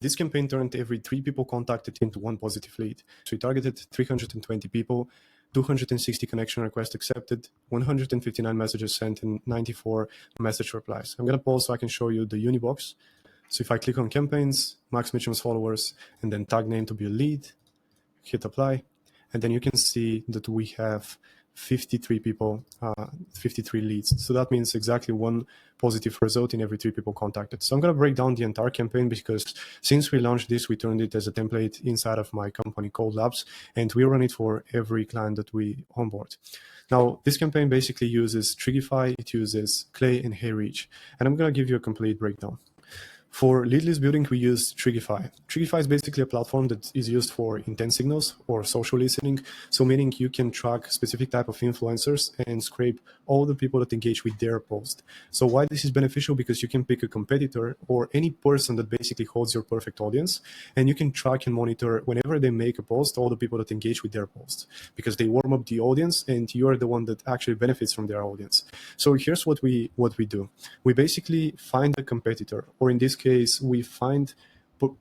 This campaign turned every 3 people contacted into 1 positive lead. So we targeted 320 people, 260 connection requests accepted, 159 messages sent, and 94 message replies. I'm going to pause so I can show you the Unibox. So if I click on campaigns, Max Mitchum's followers, and then tag name to be a lead, hit apply, and then you can see that we have 53 people, 53 leads. So that means exactly 1 positive result in every 3 people contacted. So I'm going to break down the entire campaign because since we launched this, we turned it as a template inside of my company Cold Labs, and we run it for every client that we onboard. Now, this campaign basically uses Trigify, it uses Clay and HeyReach, and I'm going to give you a complete breakdown. For lead list building, we use Trigify. Trigify is basically a platform that is used for intent signals or social listening. So meaning you can track specific type of influencers and scrape all the people that engage with their post. So why this is beneficial? Because you can pick a competitor or any person that basically holds your perfect audience, and you can track and monitor whenever they make a post, all the people that engage with their post, because they warm up the audience and you are the one that actually benefits from their audience. So here's what we do. We basically find a competitor, or in this case, we find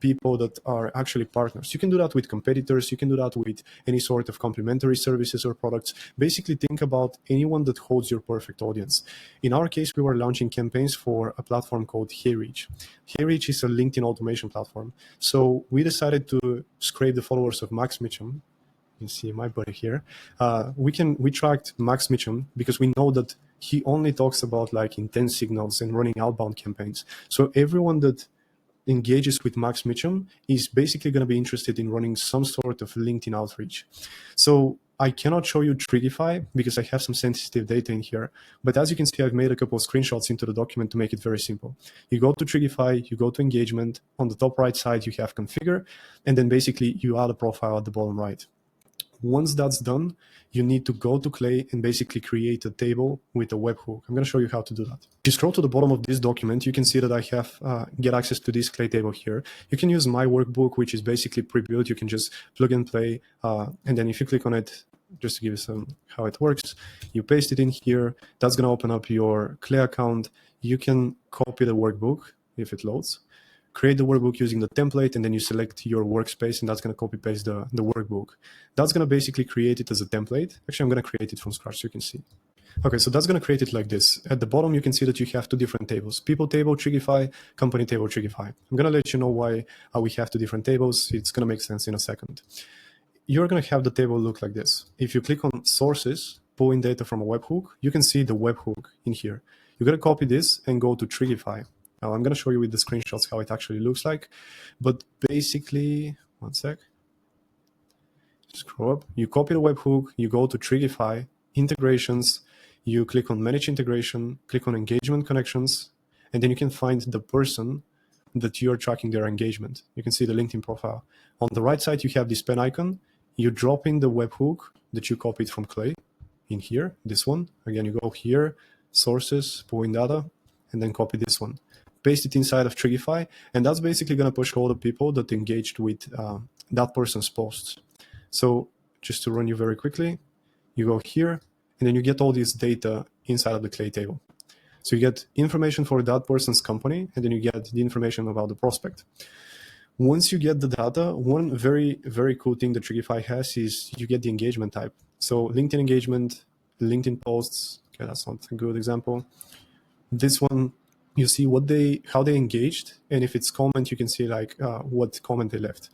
people that are actually partners. You can do that with competitors. You can do that with any sort of complementary services or products. Basically, think about anyone that holds your perfect audience. In our case, we were launching campaigns for a platform called HeyReach. HeyReach is a LinkedIn automation platform. So we decided to scrape the followers of Max Mitchum. You can see my buddy here. We tracked Max Mitchum because we know that he only talks about like intent signals and running outbound campaigns. So everyone that engages with Max Mitchum is basically going to be interested in running some sort of LinkedIn outreach. So I cannot show you Trigify because I have some sensitive data in here. But as you can see, I've made a couple of screenshots into the document to make it very simple. You go to Trigify, you go to engagement. On the top right side, you have configure, and then basically you add a profile at the bottom right. Once that's done, you need to go to Clay and basically create a table with a webhook. I'm going to show you how to do that. If you scroll to the bottom of this document, you can see that I have get access to this Clay table here. You can use my workbook, which is basically pre-built. You can just plug and play. And then if you click on it, just to give you some how it works, you paste it in here. That's going to open up your Clay account. You can copy the workbook if it loads. Create the workbook using the template, and then you select your workspace, and that's going to copy paste the workbook. That's going to basically create it as a template. Actually, I'm going to create it from scratch so you can see. Okay, so that's going to create it like this. At the bottom, you can see that you have 2 different tables: people table, Trigify, company table, Trigify. I'm going to let you know why we have 2 different tables. It's going to make sense in a second. You're going to have the table look like this. If you click on sources, pull in data from a webhook, you can see the webhook in here. You're going to copy this and go to Trigify. Now I'm going to show you with the screenshots how it actually looks like. But basically, one sec. Scroll up. You copy the webhook, you go to Trigify, integrations, you click on manage integration, click on engagement connections, and then you can find the person that you're tracking their engagement. You can see the LinkedIn profile. On the right side, you have this pen icon. You drop in the webhook that you copied from Clay in here, this one. Again, you go here, sources, pull in data, and then copy this one. Paste it inside of Trigify, and that's basically going to push all the people that engaged with that person's posts. So just to run you very quickly, you go here, and then you get all this data inside of the Clay table. So you get information for that person's company, and then you get the information about the prospect. Once you get the data, one very, very cool thing that Trigify has is you get the engagement type. So LinkedIn engagement, LinkedIn posts, okay, that's not a good example. This one, you see how they engaged, and if it's comment, you can see like what comment they left.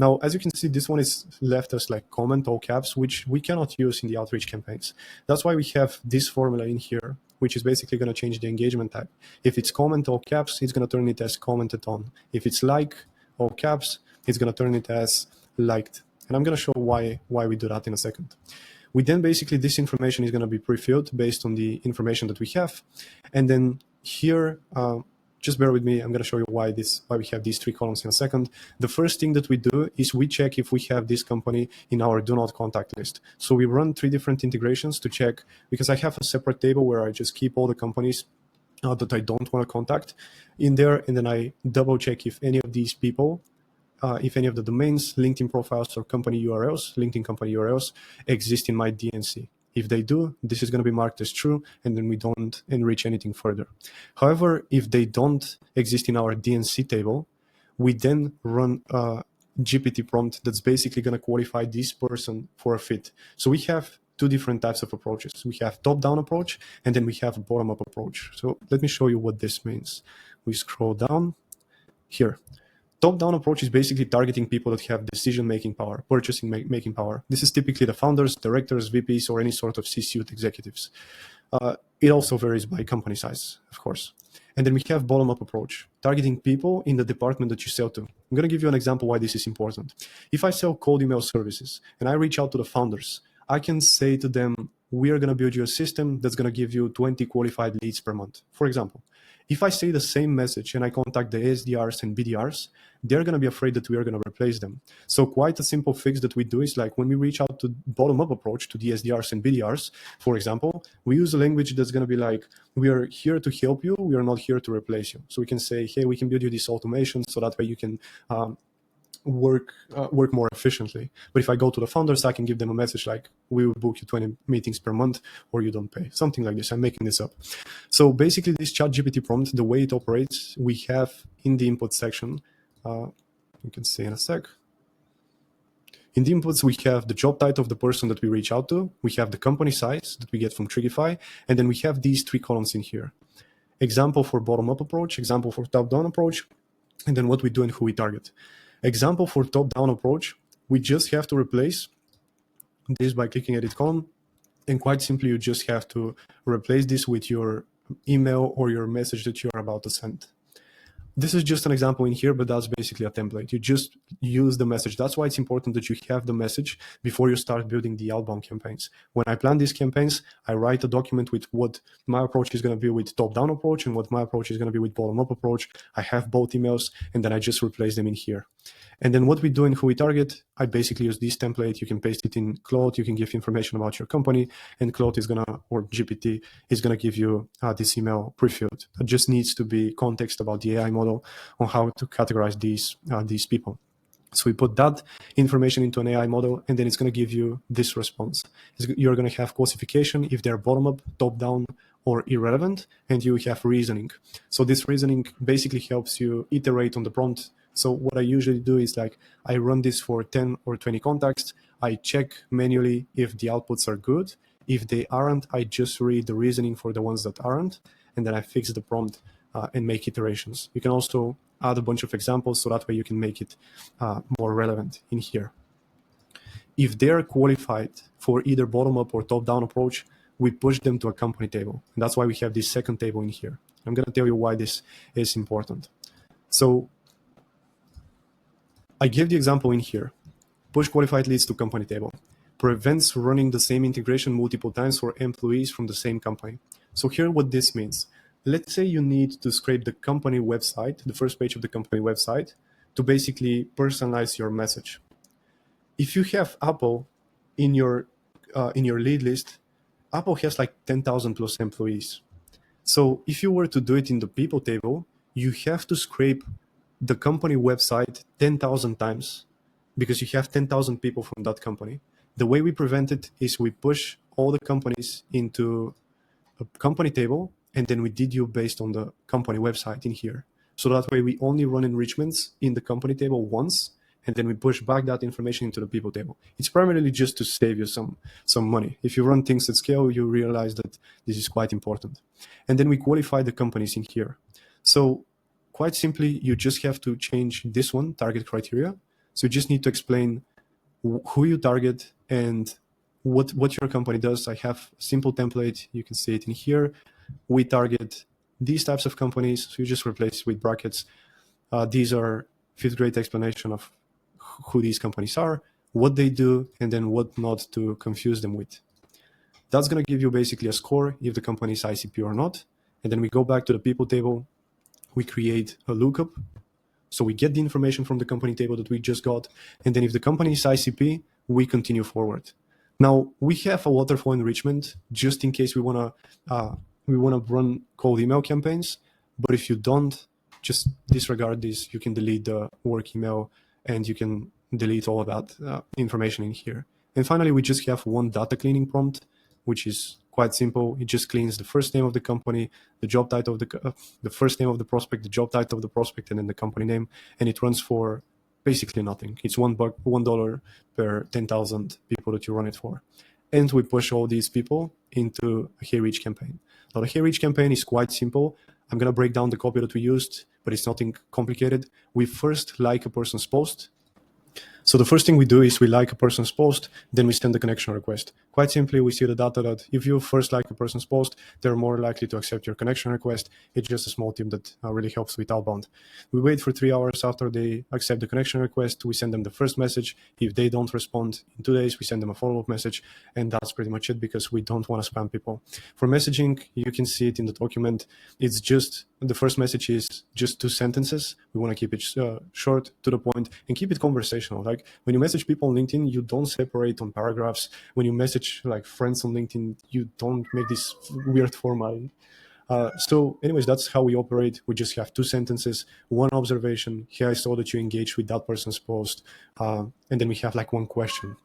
Now, as you can see, this one is left as like comment all caps, which we cannot use in the outreach campaigns. That's why we have this formula in here, which is basically going to change the engagement type. If it's comment all caps, it's going to turn it as commented on. If it's like all caps, it's going to turn it as liked. And I'm going to show why we do that in a second. We then basically, this information is going to be pre-filled based on the information that we have. And then here, just bear with me, I'm going to show you why we have these 3 columns in a second. The first thing that we do is we check if we have this company in our do not contact list. So we run 3 different integrations to check, because I have a separate table where I just keep all the companies that I don't want to contact in there. And then I double check if any of these people, if any of the domains, LinkedIn profiles, or company URLs, LinkedIn company URLs exist in my DNC. If they do, this is going to be marked as true, and then we don't enrich anything further. However, if they don't exist in our DNC table, We then run a GPT prompt that's basically going to qualify this person for a fit. So we have two different types of approaches. We have top-down approach, and then we have a bottom-up approach. So let me show you what this means. We scroll down here. Top-down approach is basically targeting people that have decision-making power, purchasing-making power. This is typically the founders, directors, VPs, or any sort of C-suite executives. It also varies by company size, of course. And then we have bottom-up approach, targeting people in the department that you sell to. I'm going to give you an example why this is important. If I sell cold email services and I reach out to the founders, I can say to them, we are going to build you a system that's going to give you 20 qualified leads per month, for example. If I say the same message and I contact the SDRs and BDRs, they're going to be afraid that we are going to replace them. So quite a simple fix that we do is like when we reach out to bottom-up approach to the SDRs and BDRs, for example, we use a language that's going to be like, we are here to help you. We are not here to replace you. So we can say, hey, we can build you this automation so that way you can work more efficiently. But if I go to the founders, I can give them a message like, we will book you 20 meetings per month or you don't pay, something like this. I'm making this up. So basically this ChatGPT prompt, the way it operates, we have in the input section, you can see in a sec. In the inputs, we have the job title of the person that we reach out to. We have the company size that we get from Trigify. And then we have these three columns in here. Example for bottom-up approach, example for top-down approach, and then what we do and who we target. Example for top-down approach, we just have to replace this by clicking edit column. And quite simply, you just have to replace this with your email or your message that you're about to send. This is just an example in here, but that's basically a template. You just use the message. That's why it's important that you have the message before you start building the outbound campaigns. When I plan these campaigns, I write a document with what my approach is going to be with top-down approach and what my approach is going to be with bottom-up approach. I have both emails, and then I just replace them in here. And then what we do and who we target, I basically use this template. You can paste it in Claude. You can give information about your company, and Claude is going to, or GPT is going to give you this email pre-filled. It just needs to be context about the AI model on how to categorize these people. So we put that information into an AI model, and then it's going to give you this response. You're going to have classification if they're bottom-up, top-down, or irrelevant, and you have reasoning. So this reasoning basically helps you iterate on the prompt. So what I usually do is like I run this for 10 or 20 contacts. I check manually if the outputs are good. If they aren't, I just read the reasoning for the ones that aren't, and then I fix the prompt and make iterations. You can also add a bunch of examples so that way you can make it more relevant in here. If they're qualified for either bottom-up or top-down approach, we push them to a company table. And that's why we have this second table in here. I'm going to tell you why this is important. So I give the example in here. Push qualified leads to company table. Prevents running the same integration multiple times for employees from the same company. So here what this means. Let's say you need to scrape the company website, the first page of the company website, to basically personalize your message. If you have Apple in your lead list, Apple has like 10,000 plus employees. So if you were to do it in the people table, you have to scrape the company website 10,000 times because you have 10,000 people from that company. The way we prevent it is we push all the companies into a company table, and then we dedupe based on the company website in here. So that way we only run enrichments in the company table once, and then we push back that information into the people table. It's primarily just to save you some money. If you run things at scale, you realize that this is quite important. And then we qualify the companies in here. So quite simply, you just have to change this one, target criteria. So you just need to explain who you target and what your company does. I have a simple template. You can see it in here. We target these types of companies. So you just replace with brackets. These are fifth grade explanation of who these companies are, what they do, and then what not to confuse them with. That's going to give you basically a score if the company is ICP or not. And then we go back to the people table. We create a lookup. So we get the information from the company table that we just got. And then if the company is ICP, we continue forward. Now we have a waterfall enrichment just in case we want to run cold email campaigns. But if you don't, just disregard this. You can delete the work email and you can delete all of that information in here. And finally, we just have one data cleaning prompt, which is quite simple. It just cleans the first name of the company, the job title of the first name of the prospect, the job title of the prospect, and then the company name, and it runs for basically nothing. It's $1 per 10,000 people that you run it for. And we push all these people into a HeyReach campaign. Now the HeyReach campaign is quite simple. I'm going to break down the copy that we used, but it's nothing complicated. We first like a person's post. So the first thing we do is we like a person's post, then we send the connection request. Quite simply, we see the data that if you first like a person's post, they're more likely to accept your connection request. It's just a small tip that really helps with outbound. We wait for 3 hours after they accept the connection request. We send them the first message. If they don't respond in 2 days, we send them a follow-up message. And that's pretty much it, because we don't want to spam people. For messaging, you can see it in the document. It's just, the first message is just 2 sentences. We want to keep it short, to the point, and keep it conversational. Like when you message people on LinkedIn, you don't separate on paragraphs. When you message like friends on LinkedIn, you don't make this weird formatting. So anyways, that's how we operate. We just have 2 sentences, 1 observation. Here I saw that you engaged with that person's post. And then we have like 1 question.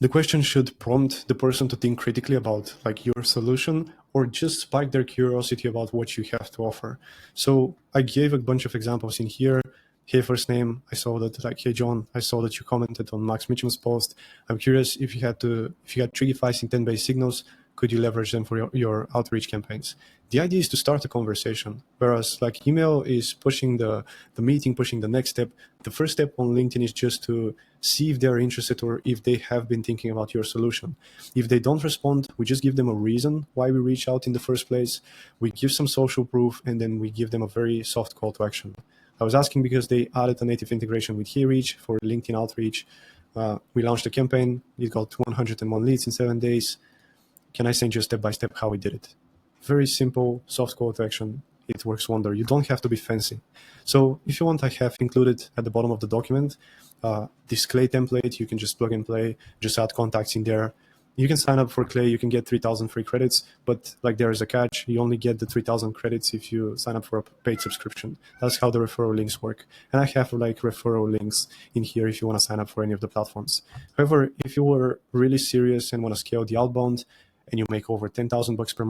The question should prompt the person to think critically about like your solution, or just spike their curiosity about what you have to offer. So I gave a bunch of examples in here. Hey, first name, I saw that, like, hey, John, I saw that you commented on Max Mitchum's post. I'm curious if you had 3-5 intent-based signals, could you leverage them for your outreach campaigns? The idea is to start a conversation, whereas like email is pushing the meeting, pushing the next step. The first step on LinkedIn is just to see if they're interested or if they have been thinking about your solution. If they don't respond, we just give them a reason why we reach out in the first place. We give some social proof, and then we give them a very soft call to action. I was asking because they added a native integration with HeyReach for LinkedIn outreach. We launched a campaign. It got 101 leads in 7 days. Can I send you step-by-step how we did it? Very simple, soft call to action. It works wonder. You don't have to be fancy. So if you want, I have included at the bottom of the document this Clay template. You can just plug and play, just add contacts in there. You can sign up for Clay. You can get 3,000 free credits, but like there is a catch. You only get the 3,000 credits if you sign up for a paid subscription. That's how the referral links work. And I have like referral links in here if you want to sign up for any of the platforms. However, if you were really serious and want to scale the outbound and you make over $10,000 per month,